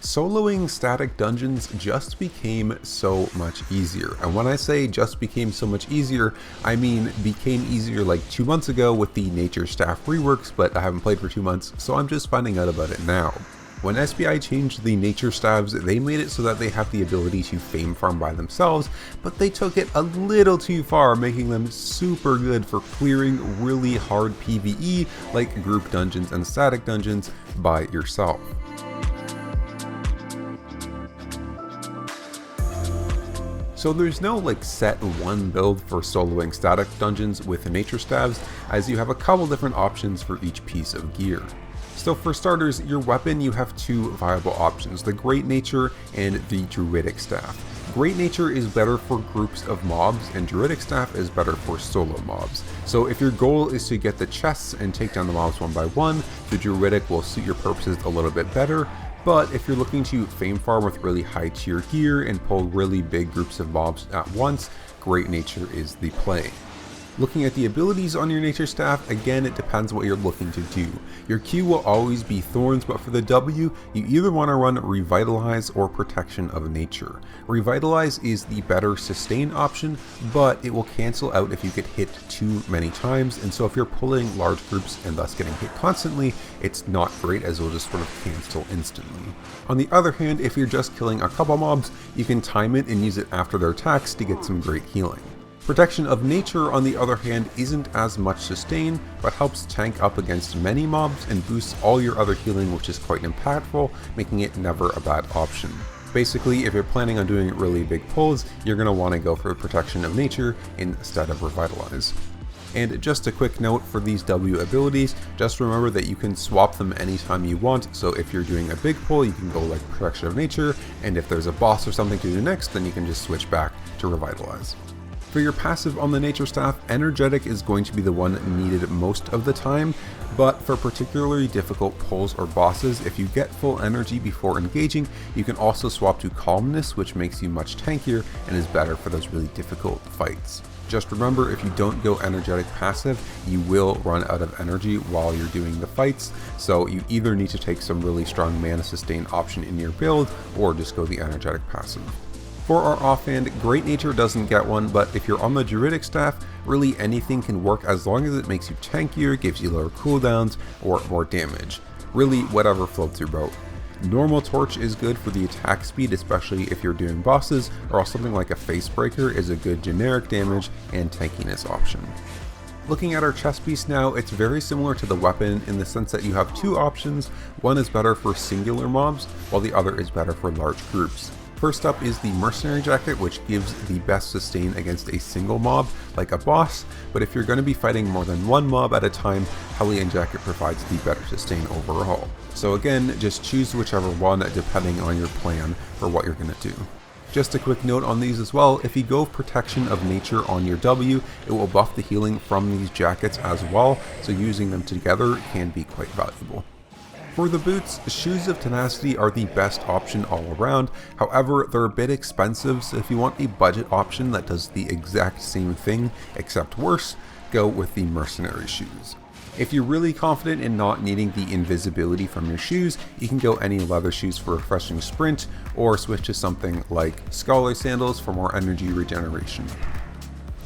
Soloing static dungeons just became so much easier. And when I say just became so much easier, I mean became easier like 2 months ago with the nature staff reworks, but I haven't played for 2 months, so I'm just finding out about it now. When SBI changed the nature staves, they made it so that they have the ability to fame farm by themselves, but they took it a little too far, making them super good for clearing really hard PvE like group dungeons and static dungeons by yourself. So there's no set one build for soloing static dungeons with nature staves, as you have a couple different options for each piece of gear. So for starters, your weapon, you have two viable options, the Great Nature and the Druidic Staff. Great Nature is better for groups of mobs, and Druidic Staff is better for solo mobs. So if your goal is to get the chests and take down the mobs one by one, the Druidic will suit your purposes a little bit better. But if you're looking to fame farm with really high tier gear and pull really big groups of mobs at once, Great Nature is the play. Looking at the abilities on your nature staff, again it depends what you're looking to do. Your Q will always be Thorns, but for the W, you either want to run Revitalize or Protection of Nature. Revitalize is the better sustain option, but it will cancel out if you get hit too many times, and so if you're pulling large groups and thus getting hit constantly, it's not great as it will just sort of cancel instantly. On the other hand, if you're just killing a couple mobs, you can time it and use it after their attacks to get some great healing. Protection of Nature, on the other hand, isn't as much sustain, but helps tank up against many mobs and boosts all your other healing, which is quite impactful, making it never a bad option. Basically, if you're planning on doing really big pulls, you're going to want to go for Protection of Nature instead of Revitalize. And just a quick note for these W abilities, just remember that you can swap them anytime you want, so if you're doing a big pull, you can go like Protection of Nature, and if there's a boss or something to do next, then you can just switch back to Revitalize. For your passive on the nature staff, Energetic is going to be the one needed most of the time, but for particularly difficult pulls or bosses, if you get full energy before engaging, you can also swap to Calmness, which makes you much tankier and is better for those really difficult fights. Just remember, if you don't go Energetic passive, you will run out of energy while you're doing the fights, so you either need to take some really strong mana sustain option in your build, or just go the Energetic passive. For our offhand, Great Nature doesn't get one, but if you're on the Druidic Staff, really anything can work as long as it makes you tankier, gives you lower cooldowns, or more damage. Really, whatever floats your boat. Normal Torch is good for the attack speed, especially if you're doing bosses, or else something like a Facebreaker is a good generic damage and tankiness option. Looking at our chest piece now, it's very similar to the weapon in the sense that you have two options. One is better for singular mobs, while the other is better for large groups. First up is the Mercenary Jacket, which gives the best sustain against a single mob, like a boss, but if you're going to be fighting more than one mob at a time, Hellion Jacket provides the better sustain overall. So again, just choose whichever one depending on your plan for what you're going to do. Just a quick note on these as well, if you go Protection of Nature on your W, it will buff the healing from these jackets as well, so using them together can be quite valuable. For the boots, Shoes of Tenacity are the best option all around, however they're a bit expensive, so if you want a budget option that does the exact same thing except worse, go with the Mercenary Shoes. If you're really confident in not needing the invisibility from your shoes, you can go any leather shoes for refreshing sprint, or switch to something like Scholar Sandals for more energy regeneration.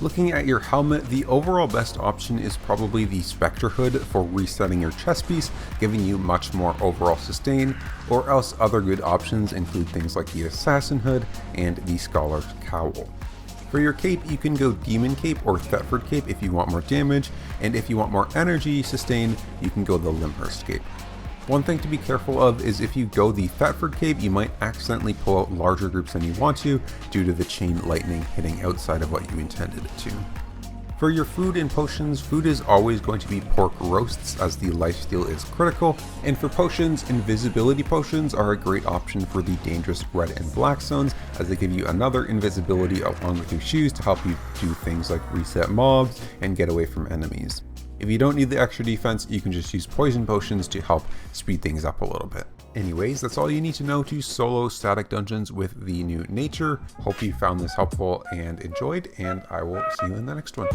Looking at your helmet, the overall best option is probably the Spectre Hood for resetting your chest piece, giving you much more overall sustain, or else other good options include things like the Assassin Hood and the Scholar's Cowl. For your cape, you can go Demon Cape or Thetford Cape if you want more damage, and if you want more energy sustain, you can go the Lyndhurst Cape. One thing to be careful of is if you go the Thetford Cape, you might accidentally pull out larger groups than you want to due to the chain lightning hitting outside of what you intended it to. For your food and potions, food is always going to be pork roasts as the lifesteal is critical, and for potions, invisibility potions are a great option for the dangerous red and black zones as they give you another invisibility along with your shoes to help you do things like reset mobs and get away from enemies. If you don't need the extra defense, you can just use poison potions to help speed things up a little bit. Anyways, that's all you need to know to solo static dungeons with the new nature. Hope you found this helpful and enjoyed, and I will see you in the next one.